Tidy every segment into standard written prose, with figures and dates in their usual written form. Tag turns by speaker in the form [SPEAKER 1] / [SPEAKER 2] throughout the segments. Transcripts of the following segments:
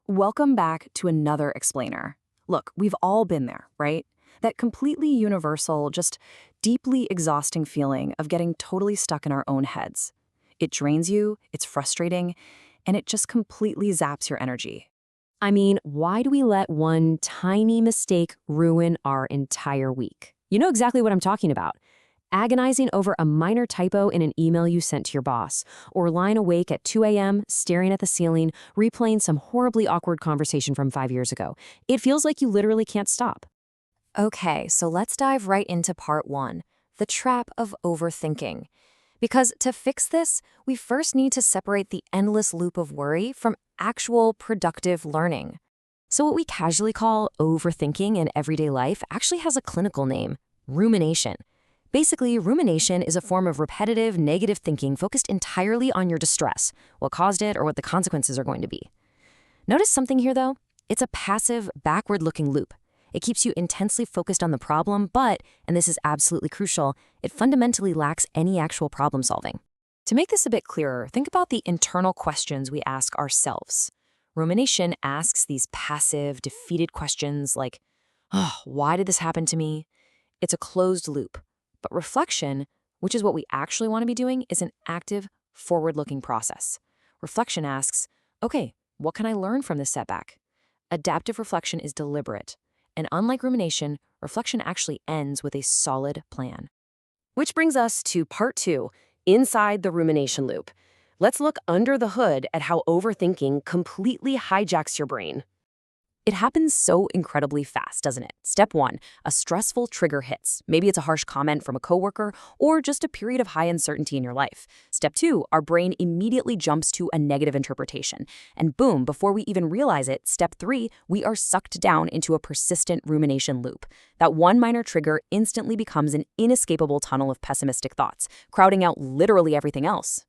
[SPEAKER 1] Welcome back to another explainer. Look, we've all been there, right? That completely universal, just deeply exhausting feeling of getting totally stuck in our own heads. It drains you, it's frustrating, and it just completely zaps your energy.
[SPEAKER 2] I mean, why do we let one tiny mistake ruin our entire week? You know exactly what I'm talking about. Agonizing over a minor typo in an email you sent to your boss, or lying awake at 2 a.m., staring at the ceiling, replaying some horribly awkward conversation from 5 years ago. It feels like you literally can't stop.
[SPEAKER 3] Okay, so let's dive right into part one, the trap of overthinking. Because to fix this, we first need to separate the endless loop of worry from actual productive learning. So, what we casually call overthinking in everyday life actually has a clinical name: rumination. Basically, rumination is a form of repetitive, negative thinking focused entirely on your distress, what caused it, or what the consequences are going to be. Notice something here, though? It's a passive, backward-looking loop. It keeps you intensely focused on the problem, but, and this is absolutely crucial, it fundamentally lacks any actual problem solving.
[SPEAKER 1] To make this a bit clearer, think about the internal questions we ask ourselves. Rumination asks these passive, defeated questions like, oh, why did this happen to me? It's a closed loop. But reflection, which is what we actually want to be doing, is an active, forward-looking process. Reflection asks, okay, what can I learn from this setback? Adaptive reflection is deliberate. And unlike rumination, reflection actually ends with a solid plan.
[SPEAKER 2] Which brings us to part two, inside the rumination loop. Let's look under the hood at how overthinking completely hijacks your brain. It happens so incredibly fast, doesn't it? Step one, a stressful trigger hits. Maybe it's a harsh comment from a coworker or just a period of high uncertainty in your life. Step two, our brain immediately jumps to a negative interpretation. And boom, before we even realize it, step three, we are sucked down into a persistent rumination loop. That one minor trigger instantly becomes an inescapable tunnel of pessimistic thoughts, crowding out literally everything else.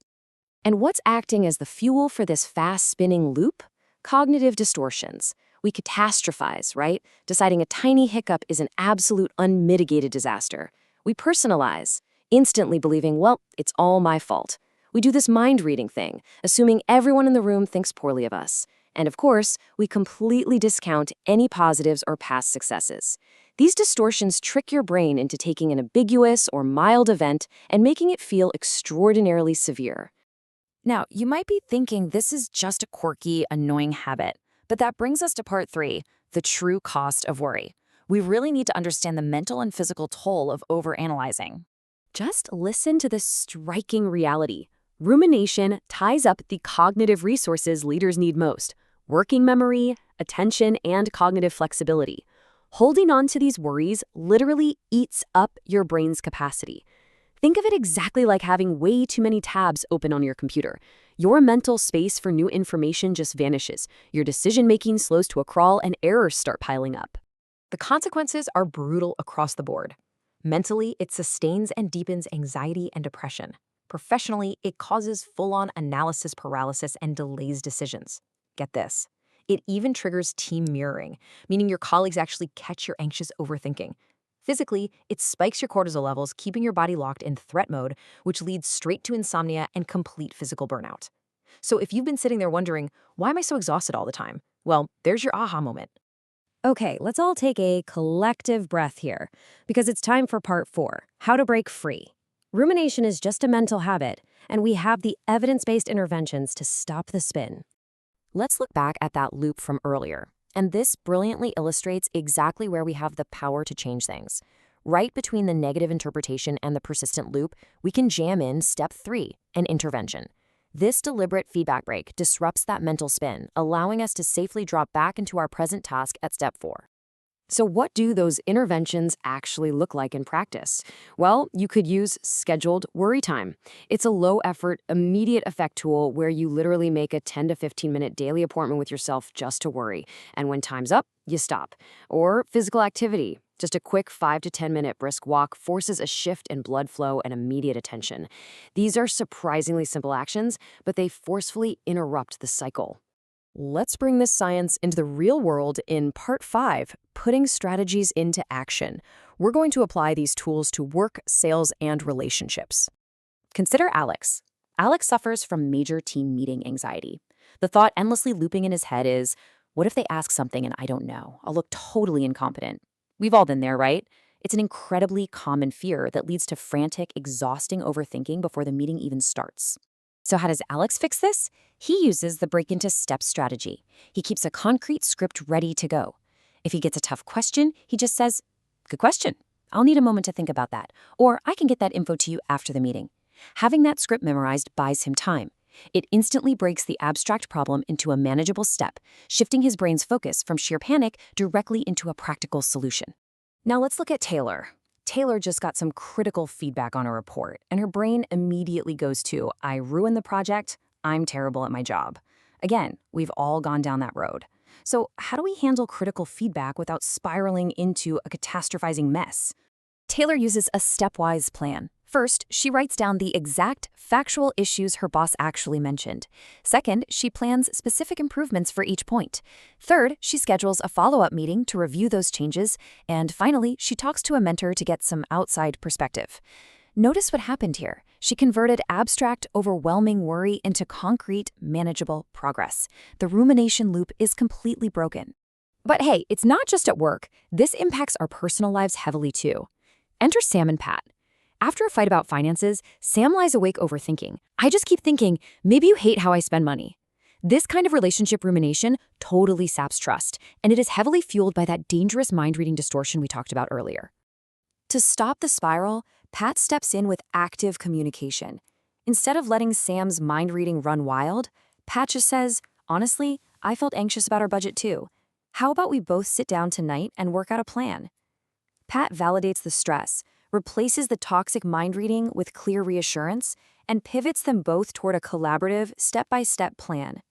[SPEAKER 2] And what's acting as the fuel for this fast-spinning loop? Cognitive distortions. We catastrophize, right? Deciding a tiny hiccup is an absolute unmitigated disaster. We personalize, instantly believing, well, it's all my fault. We do this mind-reading thing, assuming everyone in the room thinks poorly of us. And of course, we completely discount any positives or past successes. These distortions trick your brain into taking an ambiguous or mild event and making it feel extraordinarily severe.
[SPEAKER 1] Now, you might be thinking this is just a quirky, annoying habit. But that brings us to part three, the true cost of worry. We really need to understand the mental and physical toll of overanalyzing.
[SPEAKER 2] Just listen to this striking reality. Rumination ties up the cognitive resources leaders need most: working memory, attention, and cognitive flexibility. Holding on to these worries literally eats up your brain's capacity. Think of it exactly like having way too many tabs open on your computer. Your mental space for new information just vanishes. Your decision-making slows to a crawl and errors start piling up.
[SPEAKER 3] The consequences are brutal across the board. Mentally, it sustains and deepens anxiety and depression. Professionally, it causes full-on analysis paralysis and delays decisions. Get this. It even triggers team mirroring, meaning your colleagues actually catch your anxious overthinking. Physically, it spikes your cortisol levels, keeping your body locked in threat mode, which leads straight to insomnia and complete physical burnout. So if you've been sitting there wondering, why am I so exhausted all the time? Well, there's your aha moment.
[SPEAKER 2] Okay, let's all take a collective breath here, because it's time for part four, how to break free. Rumination is just a mental habit, and we have the evidence-based interventions to stop the spin.
[SPEAKER 3] Let's look back at that loop from earlier. And this brilliantly illustrates exactly where we have the power to change things. Right between the negative interpretation and the persistent loop, we can jam in step three, an intervention. This deliberate feedback break disrupts that mental spin, allowing us to safely drop back into our present task at step four.
[SPEAKER 2] So what do those interventions actually look like in practice? Well, you could use scheduled worry time. It's a low-effort, immediate effect tool where you literally make a 10 to 15-minute daily appointment with yourself just to worry. And when time's up, you stop. Or physical activity. Just a quick 5 to 10-minute brisk walk forces a shift in blood flow and immediate attention. These are surprisingly simple actions, but they forcefully interrupt the cycle. Let's bring this science into the real world in part five, putting strategies into action. We're going to apply these tools to work, sales, and relationships. Consider Alex. Alex suffers from major team meeting anxiety. The thought endlessly looping in his head is, What if they ask something and I don't know? I'll look totally incompetent. We've all been there, right? It's an incredibly common fear that leads to frantic, exhausting overthinking before the meeting even starts. So how does Alex fix this? He uses the break into steps strategy. He keeps a concrete script ready to go. If he gets a tough question, he just says, "Good question. I'll need a moment to think about that." Or, "I can get that info to you after the meeting." Having that script memorized buys him time. It instantly breaks the abstract problem into a manageable step, shifting his brain's focus from sheer panic directly into a practical solution. Now let's look at Taylor. Taylor just got some critical feedback on a report, and her brain immediately goes to, "I ruined the project, I'm terrible at my job." Again, we've all gone down that road. So how do we handle critical feedback without spiraling into a catastrophizing mess? Taylor uses a stepwise plan. First, she writes down the exact factual issues her boss actually mentioned. Second, she plans specific improvements for each point. Third, she schedules a follow-up meeting to review those changes. And finally, she talks to a mentor to get some outside perspective. Notice what happened here. She converted abstract, overwhelming worry into concrete, manageable progress. The rumination loop is completely broken. But hey, it's not just at work. This impacts our personal lives heavily too. Enter Sam and Pat. After a fight about finances, Sam lies awake overthinking. "I just keep thinking, maybe you hate how I spend money." This kind of relationship rumination totally saps trust, and it is heavily fueled by that dangerous mind-reading distortion we talked about earlier. To stop the spiral, Pat steps in with active communication. Instead of letting Sam's mind-reading run wild, Pat just says, "Honestly, I felt anxious about our budget too. How about we both sit down tonight and work out a plan?" Pat validates the stress, replaces the toxic mind reading with clear reassurance, and pivots them both toward a collaborative, step-by-step plan.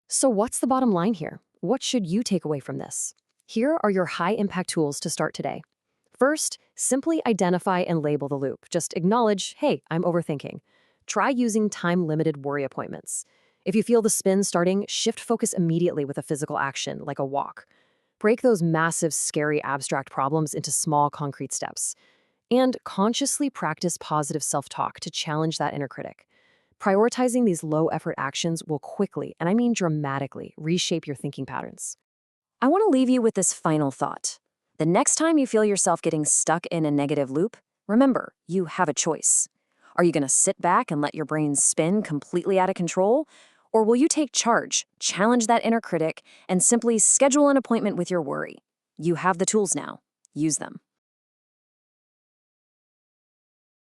[SPEAKER 2] So what's the bottom line here? What should you take away from this? Here are your high-impact tools to start today. First, simply identify and label the loop. Just acknowledge, "Hey, I'm overthinking." Try using time-limited worry appointments. If you feel the spin starting, shift focus immediately with a physical action, like a walk. Break those massive, scary, abstract problems into small, concrete steps. And consciously practice positive self-talk to challenge that inner critic. Prioritizing these low-effort actions will quickly, and I mean dramatically, reshape your thinking patterns. I want to leave you with this final thought. The next time you feel yourself getting stuck in a negative loop, remember, you have a choice. Are you going to sit back and let your brain spin completely out of control? Or will you take charge, challenge that inner critic, and simply schedule an appointment with your worry? You have the tools now. Use them.